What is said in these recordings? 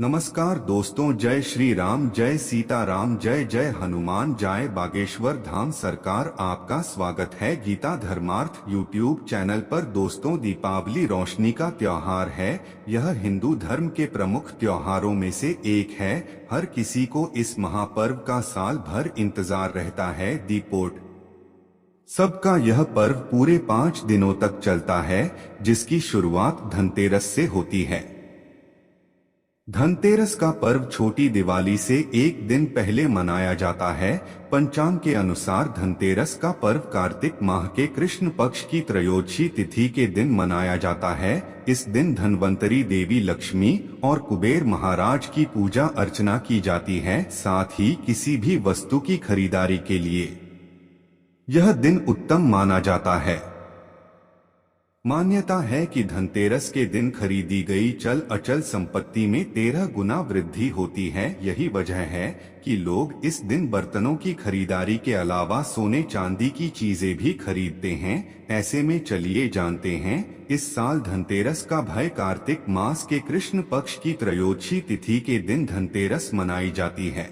नमस्कार दोस्तों, जय श्री राम, जय सीताराम, जय जय हनुमान, जय बागेश्वर धाम। सरकार आपका स्वागत है गीता धर्मार्थ यूट्यूब चैनल पर। दोस्तों, दीपावली रोशनी का त्योहार है। यह हिंदू धर्म के प्रमुख त्योहारों में से एक है। हर किसी को इस महापर्व का साल भर इंतजार रहता है। सबका यह पर्व पूरे 5 दिनों तक चलता है, जिसकी शुरुआत धनतेरस से होती है। धनतेरस का पर्व छोटी दिवाली से एक दिन पहले मनाया जाता है। पंचांग के अनुसार धनतेरस का पर्व कार्तिक माह के कृष्ण पक्ष की त्रयोदशी तिथि के दिन मनाया जाता है। इस दिन धन्वंतरी देवी लक्ष्मी और कुबेर महाराज की पूजा अर्चना की जाती है। साथ ही किसी भी वस्तु की खरीदारी के लिए यह दिन उत्तम माना जाता है। मान्यता है कि धनतेरस के दिन खरीदी गई चल अचल संपत्ति में 13 गुना वृद्धि होती है। यही वजह है कि लोग इस दिन बर्तनों की खरीदारी के अलावा सोने चांदी की चीजें भी खरीदते हैं। ऐसे में चलिए जानते हैं, इस साल धनतेरस का भय कार्तिक मास के कृष्ण पक्ष की त्रयोदशी तिथि के दिन धनतेरस मनाई जाती है।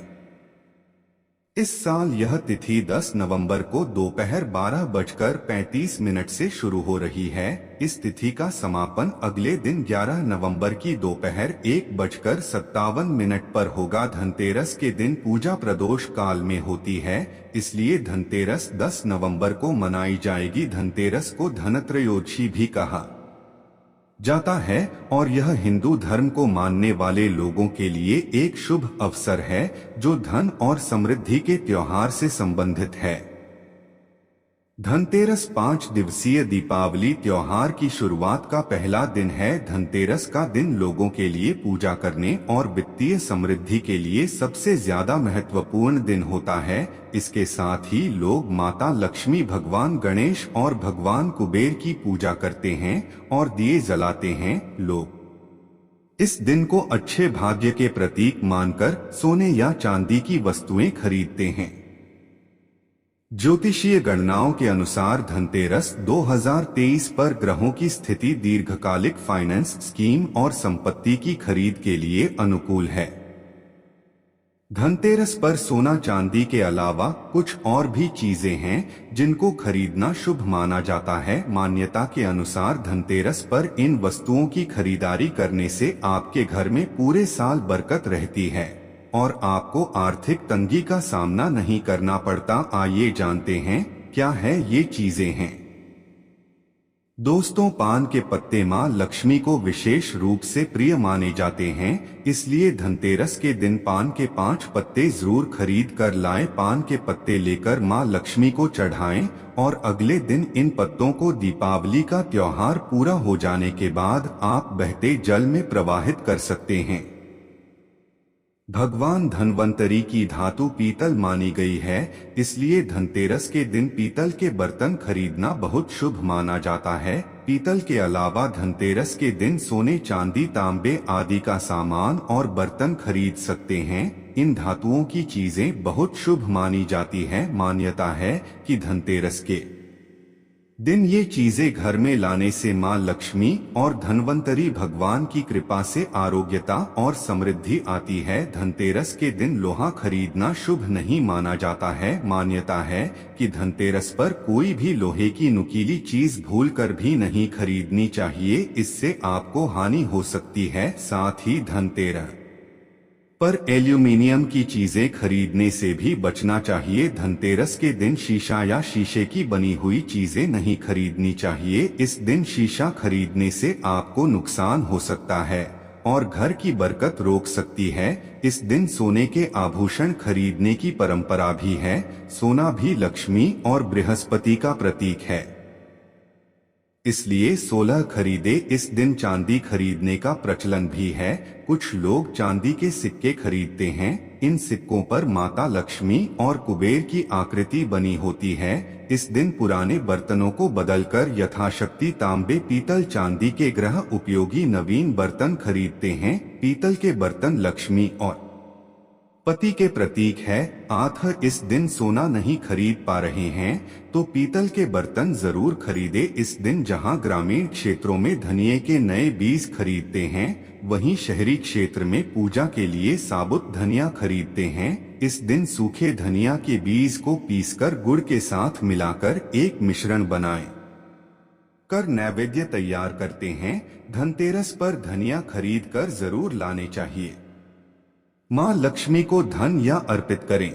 इस साल यह तिथि 10 नवंबर को दोपहर 12:35 से शुरू हो रही है। इस तिथि का समापन अगले दिन 11 नवंबर की दोपहर 1:57 पर होगा। धनतेरस के दिन पूजा प्रदोष काल में होती है, इसलिए धनतेरस 10 नवंबर को मनाई जाएगी। धनतेरस को धनत्रयोदशी भी कहा जाता है और यह हिंदू धर्म को मानने वाले लोगों के लिए एक शुभ अवसर है, जो धन और समृद्धि के त्योहार से संबंधित है। धनतेरस 5 दिवसीय दीपावली त्योहार की शुरुआत का पहला दिन है। धनतेरस का दिन लोगों के लिए पूजा करने और वित्तीय समृद्धि के लिए सबसे ज्यादा महत्वपूर्ण दिन होता है। इसके साथ ही लोग माता लक्ष्मी, भगवान गणेश और भगवान कुबेर की पूजा करते हैं और दिए जलाते हैं। लोग इस दिन को अच्छे भाग्य के प्रतीक मानकर सोने या चांदी की वस्तुएं खरीदते हैं। ज्योतिषीय गणनाओं के अनुसार धनतेरस 2023 पर ग्रहों की स्थिति दीर्घकालिक फाइनेंस स्कीम और संपत्ति की खरीद के लिए अनुकूल है। धनतेरस पर सोना चांदी के अलावा कुछ और भी चीजें हैं जिनको खरीदना शुभ माना जाता है। मान्यता के अनुसार धनतेरस पर इन वस्तुओं की खरीदारी करने से आपके घर में पूरे साल बरकत रहती है और आपको आर्थिक तंगी का सामना नहीं करना पड़ता। आइए जानते हैं क्या है ये चीजें हैं। दोस्तों, पान के पत्ते मां लक्ष्मी को विशेष रूप से प्रिय माने जाते हैं, इसलिए धनतेरस के दिन पान के 5 पत्ते जरूर खरीद कर लाएं। पान के पत्ते लेकर मां लक्ष्मी को चढ़ाएं और अगले दिन इन पत्तों को दीपावली का त्योहार पूरा हो जाने के बाद आप बहते जल में प्रवाहित कर सकते हैं। भगवान धन्वंतरी की धातु पीतल मानी गई है, इसलिए धनतेरस के दिन पीतल के बर्तन खरीदना बहुत शुभ माना जाता है। पीतल के अलावा धनतेरस के दिन सोने, चांदी, तांबे आदि का सामान और बर्तन खरीद सकते हैं। इन धातुओं की चीजें बहुत शुभ मानी जाती हैं। मान्यता है कि धनतेरस के दिन ये चीजें घर में लाने से मां लक्ष्मी और धन्वंतरी भगवान की कृपा से आरोग्यता और समृद्धि आती है। धनतेरस के दिन लोहा खरीदना शुभ नहीं माना जाता है। मान्यता है कि धनतेरस पर कोई भी लोहे की नुकीली चीज भूलकर भी नहीं खरीदनी चाहिए, इससे आपको हानि हो सकती है। साथ ही धनतेरस पर एल्यूमिनियम की चीजें खरीदने से भी बचना चाहिए। धनतेरस के दिन शीशा या शीशे की बनी हुई चीजें नहीं खरीदनी चाहिए। इस दिन शीशा खरीदने से आपको नुकसान हो सकता है और घर की बरकत रोक सकती है। इस दिन सोने के आभूषण खरीदने की परंपरा भी है। सोना भी लक्ष्मी और बृहस्पति का प्रतीक है, इसलिए 16 खरीदे। इस दिन चांदी खरीदने का प्रचलन भी है। कुछ लोग चांदी के सिक्के खरीदते हैं। इन सिक्कों पर माता लक्ष्मी और कुबेर की आकृति बनी होती है। इस दिन पुराने बर्तनों को बदलकर यथाशक्ति तांबे, पीतल, चांदी के ग्रह उपयोगी नवीन बर्तन खरीदते हैं। पीतल के बर्तन लक्ष्मी और पति के प्रतीक है। आथ इस दिन सोना नहीं खरीद पा रहे हैं तो पीतल के बर्तन जरूर खरीदे। इस दिन जहां ग्रामीण क्षेत्रों में धनिये के नए बीज खरीदते हैं, वहीं शहरी क्षेत्र में पूजा के लिए साबुत धनिया खरीदते हैं। इस दिन सूखे धनिया के बीज को पीसकर गुड़ के साथ मिलाकर एक मिश्रण बनाएं कर नैवेद्य तैयार करते हैं। धनतेरस पर धनिया खरीद कर जरूर लाने चाहिए। माँ लक्ष्मी को धन या अर्पित करें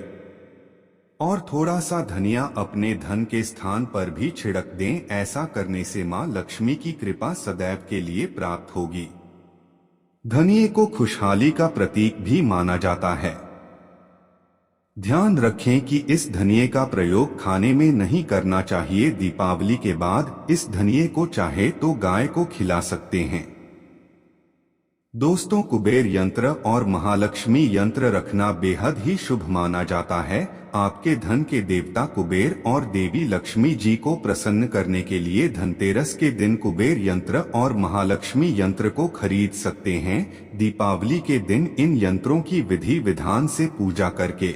और थोड़ा सा धनिया अपने धन के स्थान पर भी छिड़क दें। ऐसा करने से माँ लक्ष्मी की कृपा सदैव के लिए प्राप्त होगी। धनिये को खुशहाली का प्रतीक भी माना जाता है। ध्यान रखें कि इस धनिये का प्रयोग खाने में नहीं करना चाहिए। दीपावली के बाद इस धनिये को चाहे तो गाय को खिला सकते हैं। दोस्तों, कुबेर यंत्र और महालक्ष्मी यंत्र रखना बेहद ही शुभ माना जाता है। आपके धन के देवता कुबेर और देवी लक्ष्मी जी को प्रसन्न करने के लिए धनतेरस के दिन कुबेर यंत्र और महालक्ष्मी यंत्र को खरीद सकते हैं। दीपावली के दिन इन यंत्रों की विधि विधान से पूजा करके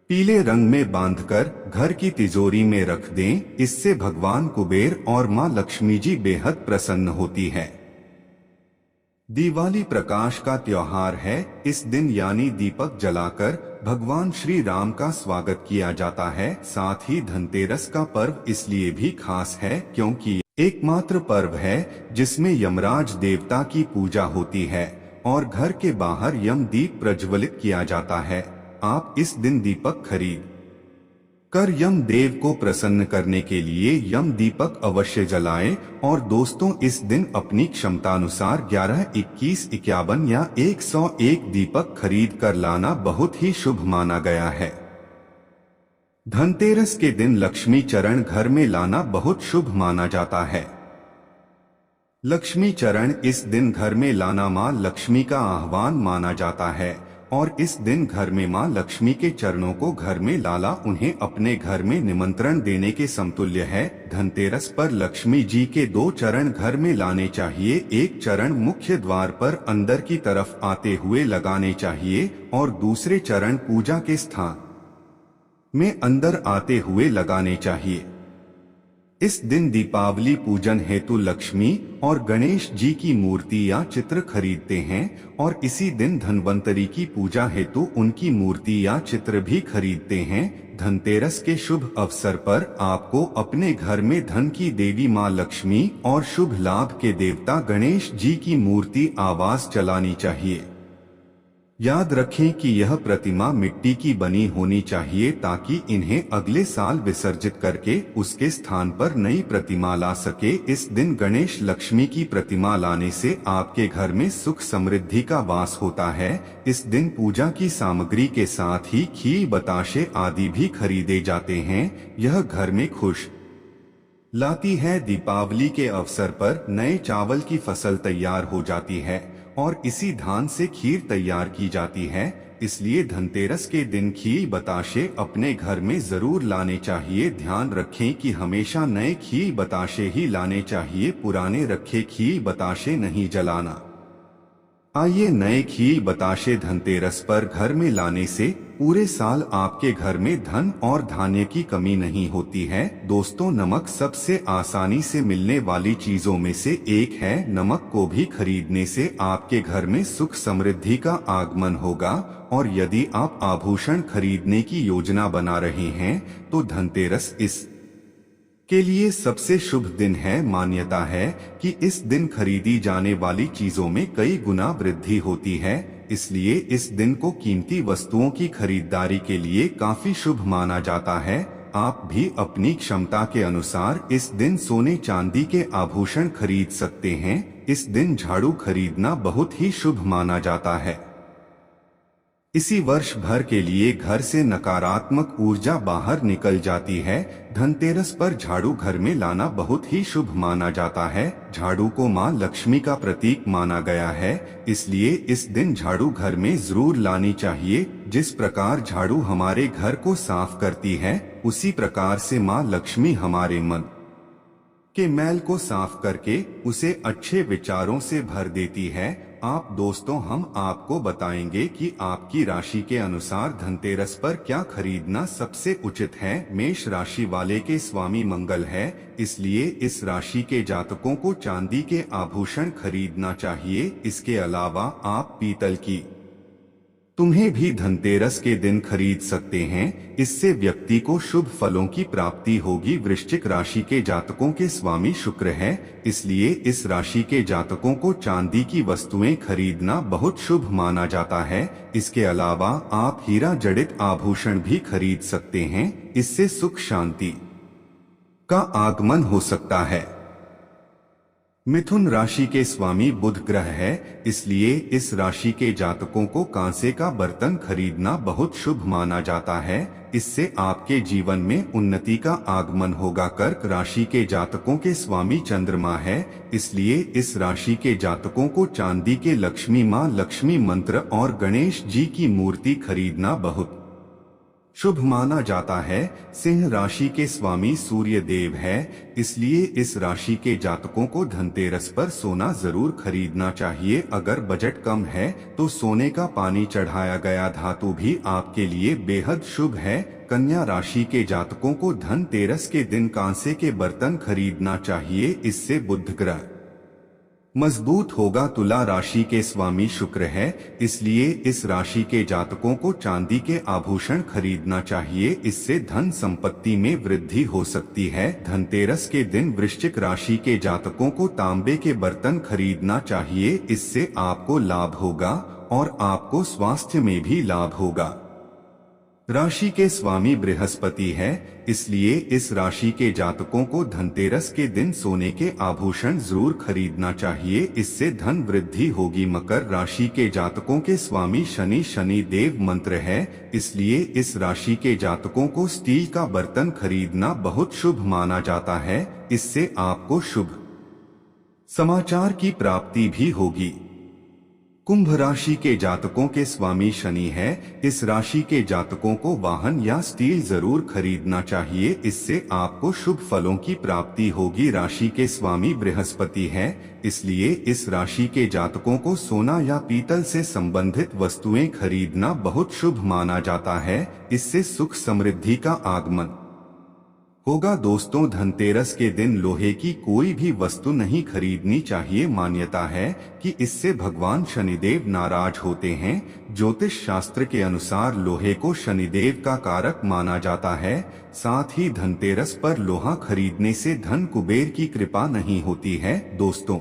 पीले रंग में बांधकर घर की तिजोरी में रख दें। इससे भगवान कुबेर और मां लक्ष्मी जी बेहद प्रसन्न होती है। दिवाली प्रकाश का त्योहार है। इस दिन यानी दीपक जलाकर भगवान श्री राम का स्वागत किया जाता है। साथ ही धनतेरस का पर्व इसलिए भी खास है क्योंकि एकमात्र पर्व है जिसमें यमराज देवता की पूजा होती है और घर के बाहर यम दीप प्रज्वलित किया जाता है। आप इस दिन दीपक खरीद कर यम देव को प्रसन्न करने के लिए यम दीपक अवश्य जलाएं। और दोस्तों, इस दिन अपनी क्षमतानुसार 11, 21, 51 या 101 दीपक खरीद कर लाना बहुत ही शुभ माना गया है। धनतेरस के दिन लक्ष्मी चरण घर में लाना बहुत शुभ माना जाता है। लक्ष्मी चरण इस दिन घर में लाना मां लक्ष्मी का आह्वान माना जाता है और इस दिन घर में मां लक्ष्मी के चरणों को घर में लाना उन्हें अपने घर में निमंत्रण देने के समतुल्य है। धनतेरस पर लक्ष्मी जी के 2 चरण घर में लाने चाहिए। एक चरण मुख्य द्वार पर अंदर की तरफ आते हुए लगाने चाहिए और दूसरे चरण पूजा के स्थान में अंदर आते हुए लगाने चाहिए। इस दिन दीपावली पूजन हेतु लक्ष्मी और गणेश जी की मूर्ति या चित्र खरीदते हैं और इसी दिन धन्वंतरी की पूजा हेतु उनकी मूर्ति या चित्र भी खरीदते हैं। धनतेरस के शुभ अवसर पर आपको अपने घर में धन की देवी मां लक्ष्मी और शुभ लाभ के देवता गणेश जी की मूर्ति आवास चलानी चाहिए। याद रखें कि यह प्रतिमा मिट्टी की बनी होनी चाहिए ताकि इन्हें अगले साल विसर्जित करके उसके स्थान पर नई प्रतिमा ला सके। इस दिन गणेश लक्ष्मी की प्रतिमा लाने से आपके घर में सुख समृद्धि का वास होता है। इस दिन पूजा की सामग्री के साथ ही खीर, बताशे आदि भी खरीदे जाते हैं। यह घर में खुश लाती है। दीपावली के अवसर पर नए चावल की फसल तैयार हो जाती है और इसी धान से खीर तैयार की जाती है। इसलिए धनतेरस के दिन खीर, बताशे अपने घर में जरूर लाने चाहिए। ध्यान रखें कि हमेशा नए खीर बताशे ही लाने चाहिए, पुराने रखे खीर बताशे नहीं जलाना। आइए, नए खीर बताशे धनतेरस पर घर में लाने से पूरे साल आपके घर में धन और धान्य की कमी नहीं होती है। दोस्तों, नमक सबसे आसानी से मिलने वाली चीजों में से एक है। नमक को भी खरीदने से आपके घर में सुख समृद्धि का आगमन होगा। और यदि आप आभूषण खरीदने की योजना बना रहे हैं तो धनतेरस इस के लिए सबसे शुभ दिन है। मान्यता है कि इस दिन खरीदी जाने वाली चीजों में कई गुना वृद्धि होती है, इसलिए इस दिन को कीमती वस्तुओं की खरीदारी के लिए काफी शुभ माना जाता है। आप भी अपनी क्षमता के अनुसार इस दिन सोने चांदी के आभूषण खरीद सकते हैं। इस दिन झाड़ू खरीदना बहुत ही शुभ माना जाता है। इसी वर्ष भर के लिए घर से नकारात्मक ऊर्जा बाहर निकल जाती है। धनतेरस पर झाड़ू घर में लाना बहुत ही शुभ माना जाता है। झाड़ू को मां लक्ष्मी का प्रतीक माना गया है, इसलिए इस दिन झाड़ू घर में जरूर लानी चाहिए। जिस प्रकार झाड़ू हमारे घर को साफ करती है, उसी प्रकार से मां लक्ष्मी हमारे मन के मैल को साफ करके उसे अच्छे विचारों से भर देती है। आप दोस्तों, हम आपको बताएंगे कि आपकी राशि के अनुसार धनतेरस पर क्या खरीदना सबसे उचित है। मेष राशि वाले के स्वामी मंगल है, इसलिए इस राशि के जातकों को चांदी के आभूषण खरीदना चाहिए। इसके अलावा आप पीतल की तुम्हें भी धनतेरस के दिन खरीद सकते हैं, इससे व्यक्ति को शुभ फलों की प्राप्ति होगी। वृश्चिक राशि के जातकों के स्वामी शुक्र है, इसलिए इस राशि के जातकों को चांदी की वस्तुएं खरीदना बहुत शुभ माना जाता है। इसके अलावा आप हीरा जड़ित आभूषण भी खरीद सकते हैं, इससे सुख शांति का आगमन हो सकता है। मिथुन राशि के स्वामी बुध ग्रह है, इसलिए इस राशि के जातकों को कांसे का बर्तन खरीदना बहुत शुभ माना जाता है। इससे आपके जीवन में उन्नति का आगमन होगा। कर्क राशि के जातकों के स्वामी चंद्रमा है, इसलिए इस राशि के जातकों को चांदी के लक्ष्मी मां लक्ष्मी मंत्र और गणेश जी की मूर्ति खरीदना बहुत शुभ माना जाता है। सिंह राशि के स्वामी सूर्य देव है, इसलिए इस राशि के जातकों को धनतेरस पर सोना जरूर खरीदना चाहिए। अगर बजट कम है तो सोने का पानी चढ़ाया गया धातु भी आपके लिए बेहद शुभ है। कन्या राशि के जातकों को धनतेरस के दिन कांसे के बर्तन खरीदना चाहिए, इससे बुध ग्रह मजबूत होगा। तुला राशि के स्वामी शुक्र है, इसलिए इस राशि के जातकों को चांदी के आभूषण खरीदना चाहिए, इससे धन संपत्ति में वृद्धि हो सकती है। धनतेरस के दिन वृश्चिक राशि के जातकों को तांबे के बर्तन खरीदना चाहिए, इससे आपको लाभ होगा और आपको स्वास्थ्य में भी लाभ होगा। राशि के स्वामी बृहस्पति है, इसलिए इस राशि के जातकों को धनतेरस के दिन सोने के आभूषण जरूर खरीदना चाहिए, इससे धन वृद्धि होगी। मकर राशि के जातकों के स्वामी शनि शनि देव मंत्र है, इसलिए इस राशि के जातकों को स्टील का बर्तन खरीदना बहुत शुभ माना जाता है, इससे आपको शुभ समाचार की प्राप्ति भी होगी। कुंभ राशि के जातकों के स्वामी शनि है, इस राशि के जातकों को वाहन या स्टील जरूर खरीदना चाहिए, इससे आपको शुभ फलों की प्राप्ति होगी। राशि के स्वामी बृहस्पति है, इसलिए इस राशि के जातकों को सोना या पीतल से संबंधित वस्तुएं खरीदना बहुत शुभ माना जाता है, इससे सुख समृद्धि का आगमन होगा। दोस्तों, धनतेरस के दिन लोहे की कोई भी वस्तु नहीं खरीदनी चाहिए। मान्यता है कि इससे भगवान शनिदेव नाराज होते हैं। ज्योतिष शास्त्र के अनुसार लोहे को शनिदेव का कारक माना जाता है। साथ ही धनतेरस पर लोहा खरीदने से धन कुबेर की कृपा नहीं होती है। दोस्तों,